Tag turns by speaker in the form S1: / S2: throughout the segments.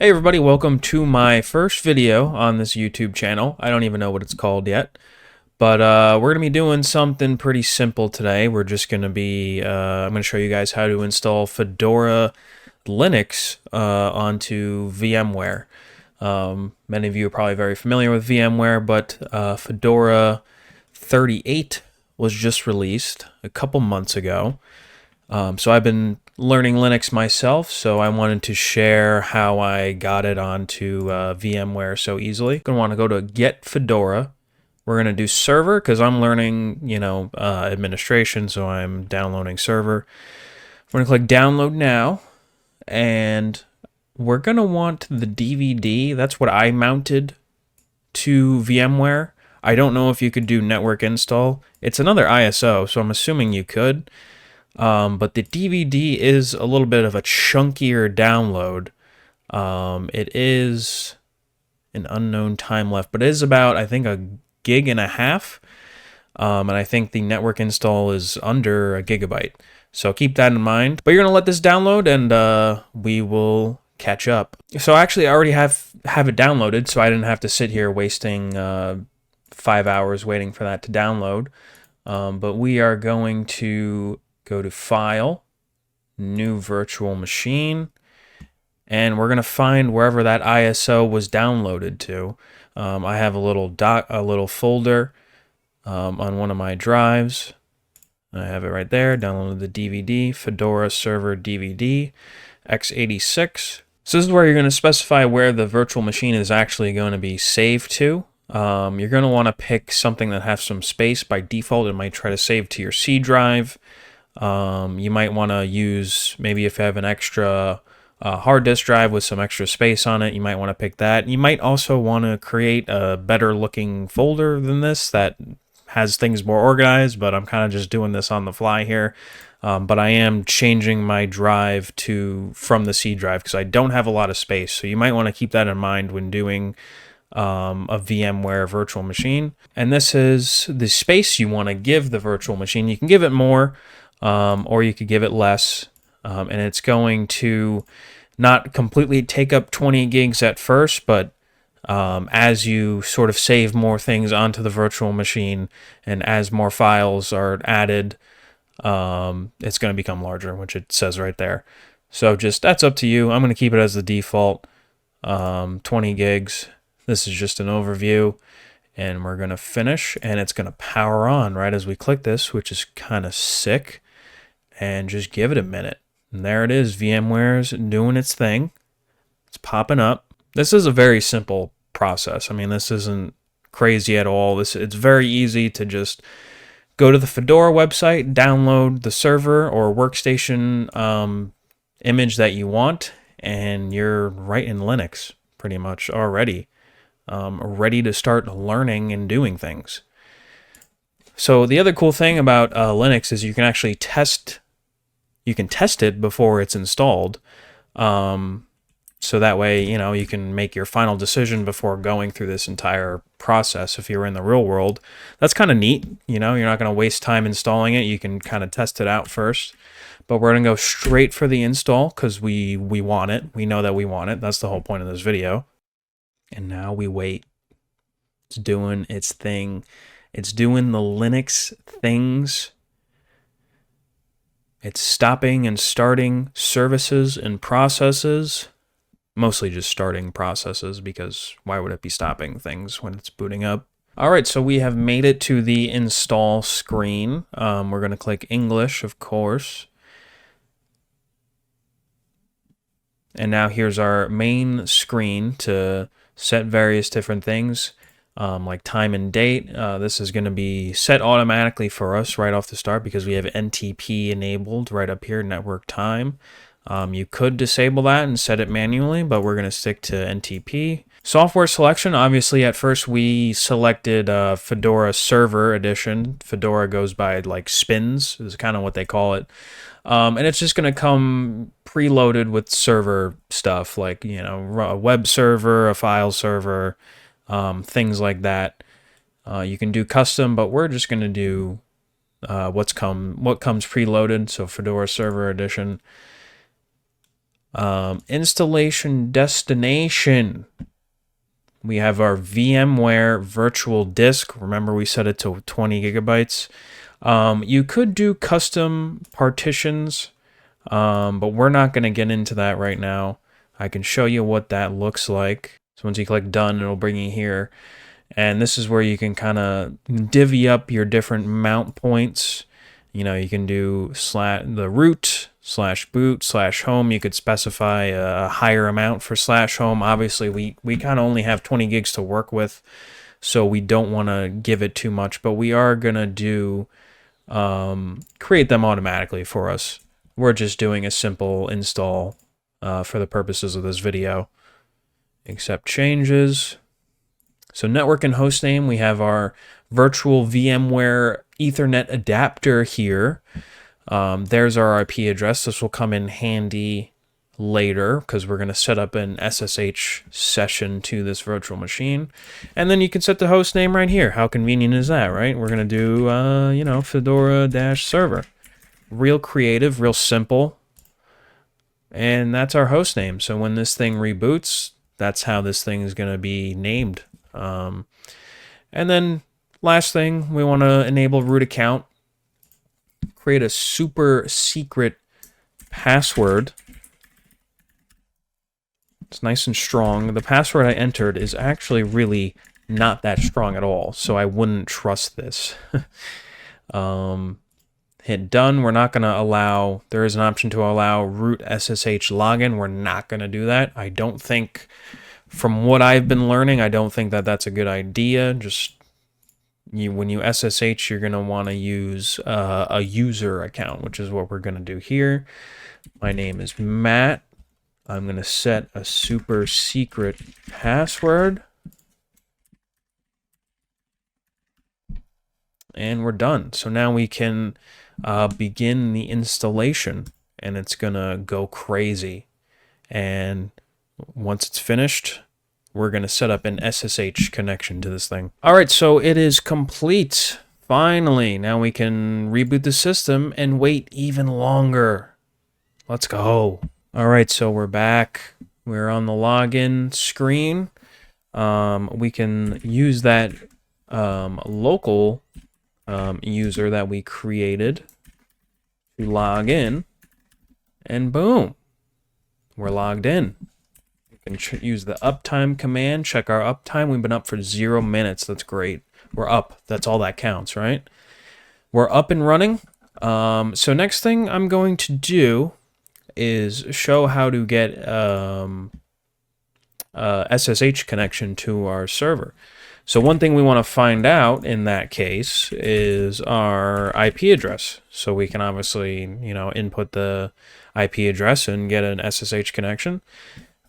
S1: Hey everybody, welcome to my first video on this YouTube channel. I don't even know what it's called yet, but we're going to be doing something pretty simple today. We're just going to be, I'm going to show you guys how to install Fedora Linux onto VMware. Many of you are probably very familiar with VMware, but Fedora 38 was just released a couple months ago. So I've been learning Linux myself, so I wanted to share how I got it onto VMware so easily. Gonna want to go to Get Fedora. We're gonna do server because I'm learning, administration, so I'm downloading server. We're gonna click download now, and we're gonna want the DVD. That's what I mounted to VMware. I don't know if you could do network install. It's another ISO, so I'm assuming you could. But the DVD is a little bit of a chunkier download. It is an unknown time left, but it is about, I think, a gig and a half. And I think the network install is under a gigabyte. So keep that in mind. But you're going to let this download and we will catch up. So actually, I already have it downloaded, so I didn't have to sit here wasting 5 hours waiting for that to download. But we are going to go to File, New Virtual Machine, and we're going to find wherever that ISO was downloaded to. I have a little folder on one of my drives. I have it right there. Downloaded the DVD, Fedora Server DVD, x86. So this is where you're going to specify where the virtual machine is actually going to be saved to. You're going to want to pick something that has some space. By default, it might try to save to your C drive. You might want to use, maybe if you have an extra hard disk drive with some extra space on it, you might want to pick that. You might also want to create a better looking folder than this that has things more organized, but I'm kind of just doing this on the fly here. But I am changing my drive from the C drive because I don't have a lot of space. So you might want to keep that in mind when doing a VMware virtual machine. And this is the space you want to give the virtual machine. You can give it more, or you could give it less, and it's going to not completely take up 20 gigs at first, but as you sort of save more things onto the virtual machine and as more files are added, it's going to become larger, which it says right there. So that's up to you. I'm going to keep it as the default, 20 gigs. This is just an overview. And we're going to finish, and it's going to power on right as we click this, which is kind of sick. And just give it a minute. And there it is. VMware's doing its thing. It's popping up. This is a very simple process. I mean, this isn't crazy at all. It's very easy to just go to the Fedora website, download the server or workstation image that you want, and you're right in Linux pretty much already. Ready to start learning and doing things. So the other cool thing about Linux is you can actually test it before it's installed. So that way, you can make your final decision before going through this entire process. If you're in the real world, that's kind of neat. You're not going to waste time installing it. You can kind of test it out first. But we're going to go straight for the install because we want it. We know that we want it. That's the whole point of this video. And now we wait. It's doing its thing. It's doing the Linux things. It's stopping and starting services and processes. Mostly just starting processes, because why would it be stopping things when it's booting up? All right, so we have made it to the install screen. We're going to click English, of course. And now here's our main screen to set various different things, like time and date. This is going to be set automatically for us right off the start because we have NTP enabled right up here, network time. You could disable that and set it manually, but we're going to stick to NTP. Software selection, obviously at first we selected Fedora Server Edition. Fedora goes by like spins, is kind of what they call it. And it's just going to come preloaded with server stuff like, a web server, a file server, things like that. You can do custom, but we're just going to do what comes preloaded. So Fedora Server Edition. Installation destination. We have our VMware virtual disk. Remember, we set it to 20 gigabytes. You could do custom partitions, but we're not going to get into that right now. I can show you what that looks like. So once you click done, it'll bring you here. And this is where you can kind of divvy up your different mount points. You know, you can do the root /boot/home. You could specify a higher amount for /home. Obviously, we kind of only have 20 gigs to work with, so we don't want to give it too much, but we are going to do create them automatically for us. We're just doing a simple install for the purposes of this video. Accept changes. So network and host name, we have our virtual VMware Ethernet adapter here. There's our IP address. This will come in handy later because we're going to set up an SSH session to this virtual machine. And then you can set the host name right here. How convenient is that, right? We're going to do, you know, Fedora-server. Real creative, real simple. And that's our host name. So when this thing reboots, that's how this thing is going to be named. And then last thing, we want to enable root account. Create a super secret password. It's nice and strong. The password I entered is actually really not that strong at all, so I wouldn't trust this. Hit done. We're not going to allow, there is an option to allow root SSH login. We're not going to do that. I don't think, from what I've been learning, I don't think that that's a good idea. Just when you SSH, you're going to want to use a user account, which is what we're going to do here. My name is Matt. I'm going to set a super secret password. And we're done. So now we can begin the installation, and it's going to go crazy. And once it's finished, we're going to set up an SSH connection to this thing. All right, so it is complete. Finally, now we can reboot the system and wait even longer. Let's go. All right, so we're back. We're on the login screen. We can use that local user that we created to log in, and boom, we're logged in. We can use the uptime command, check our uptime. We've been up for 0 minutes. That's great. We're up. That's all that counts, right? We're up and running. So next thing I'm going to do is show how to get SSH connection to our server. So one thing we want to find out in that case is our IP address. So we can obviously, you know, input the IP address and get an SSH connection.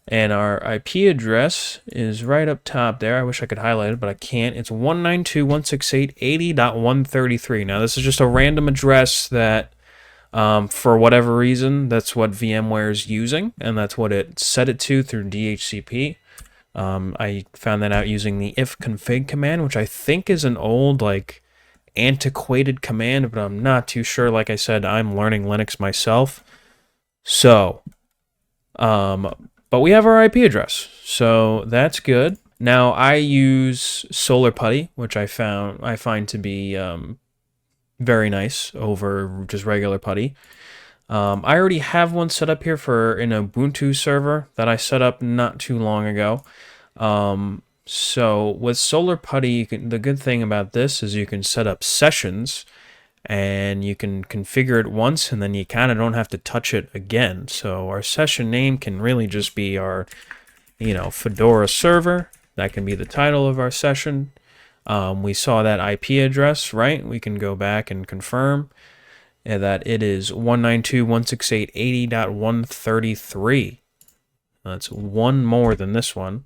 S1: And our IP address is right up top there. I wish I could highlight it, but I can't. It's 192.168.80.133. Now this is just a random address that for whatever reason, that's what VMware is using, and that's what it set it to through DHCP. I found that out using the ifconfig command, which I think is an old, like, antiquated command, but I'm not too sure. Like I said, I'm learning Linux myself. So, but we have our IP address, so that's good. Now I use Solar Putty, which I find to be very nice over just regular putty. I already have one set up here for an Ubuntu server that I set up not too long ago. So with Solar Putty, the good thing about this is you can set up sessions and you can configure it once and then you kind of don't have to touch it again. So our session name can really just be our, you know, Fedora server. That can be the title of our session. We saw that IP address, right? We can go back and confirm that it is 192.168.80.133. That's one more than this one.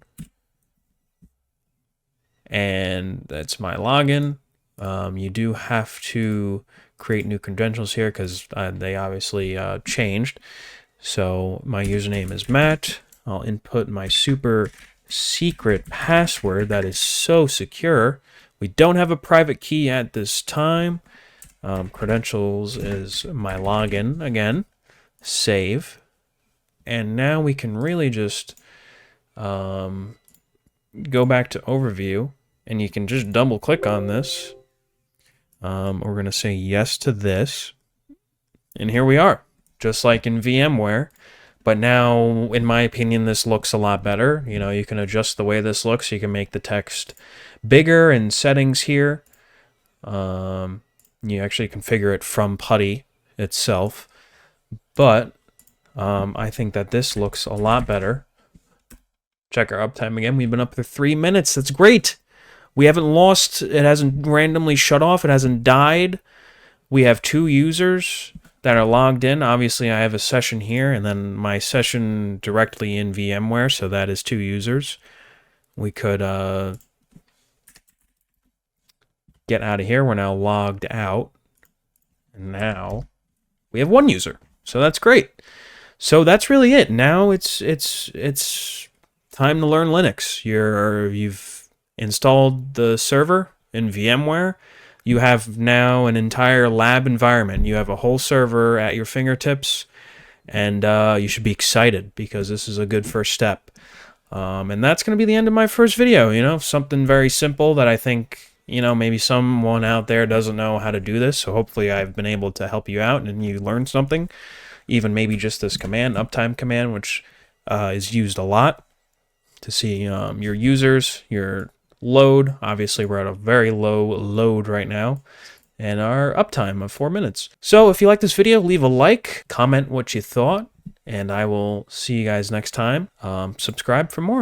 S1: And that's my login. You do have to create new credentials here because they obviously changed. So my username is Matt. I'll input my super secret password that is so secure. We don't have a private key at this time. Credentials is my login again. Save. And now we can really just go back to overview, and you can just double click on this. We're going to say yes to this. And here we are, just like in VMware. But now, in my opinion, this looks a lot better. You know, you can adjust the way this looks. You can make the text bigger in settings here. You actually configure it from PuTTY itself. But I think that this looks a lot better. Check our uptime again. We've been up for 3 minutes. That's great. We haven't lost. It hasn't randomly shut off. It hasn't died. We have 2 users that are logged in. Obviously, I have a session here, and then my session directly in VMware, so that is 2 users. We could get out of here. We're now logged out, and now we have 1 user, so that's great. So that's really it. Now it's time to learn Linux. You've installed the server in VMware. You have now an entire lab environment. You have a whole server at your fingertips, and you should be excited because this is a good first step. And that's going to be the end of my first video. You know, something very simple that I think, you know, maybe someone out there doesn't know how to do this. So hopefully I've been able to help you out and you learn something. Even maybe just this command, uptime command, which is used a lot to see your users, your load. Obviously, we're at a very low load right now, and our uptime of 4 minutes. So if you like this video, leave a like, comment what you thought, and I will see you guys next time. Subscribe for more.